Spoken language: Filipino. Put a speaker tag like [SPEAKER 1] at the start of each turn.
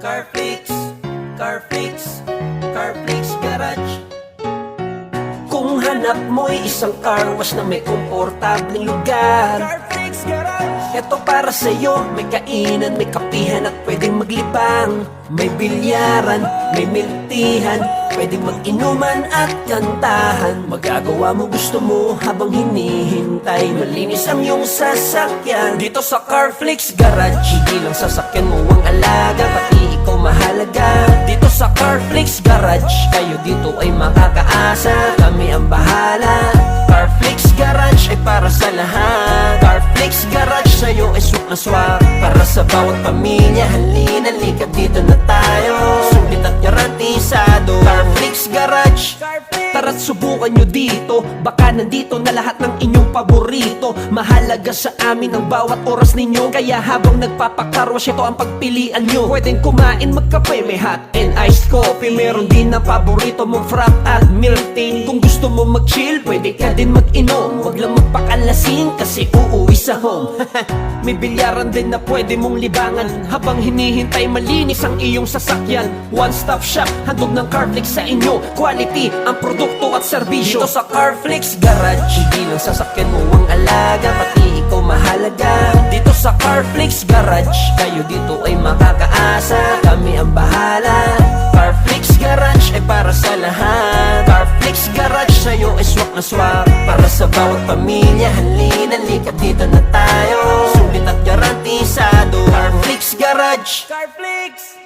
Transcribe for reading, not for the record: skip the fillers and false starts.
[SPEAKER 1] Carflix, Carflix, Carflix Garage. Kung hanap mo'y isang car wash na may komportableng lugar, Carflix Garage. Ito para sa'yo, may kainan, may kapihan at pwedeng maglibang. May bilyaran, may miltihan, pwedeng mag-inuman at kantahan. Magagawa mo gusto mo habang hinihintay, malinis ang iyong sasakyan. Dito sa Carflix Garage, hindi lang sasakyan mo ang alaga, pati ikaw mahalaga. Dito sa Carflix Garage, kayo dito ay makakaasa, kami ang bahala. Carflix Garage ay para sa lahat. Carflix Garage sa'yo ay swak na swak, para sa bawat pamilya. Halika dito na tayo, sulit at garantisado. Carflix Garage, tara't subukan nyo dito, baka nandito na lahat ng inyong paborito. Mahalaga sa amin ang bawat oras ninyo, kaya habang nagpapakarwash ito ang pagpilian nyo. Pwedeng kumain, magkape, may hot and iced coffee. Meron din na paborito mong frap at milk tea. Kung gusto mo mag-chill, pwede ka din mag-inom. Huwag lang magpakalasing kasi uuwi sa home. May bilyaran din na pwede mong libangan, habang hinihintay malinis ang iyong sasakyan. One-stop shop, handog ng Carflix sa inyo. Quality ang produkto at serbisyo. Dito sa Carflix Garage, hindi lang sasakyan mo ang alaga, pati ikaw mahalaga. Dito sa Carflix Garage, kayo dito ay makakaasa, kami ang bahala. Carflix Garage ay para sa lahat. Carflix Garage sa'yo ay swak na swak, para sa bawat pamilya. Halika dito na tayo, sulit at garantisado. Carflix Garage, Carflix.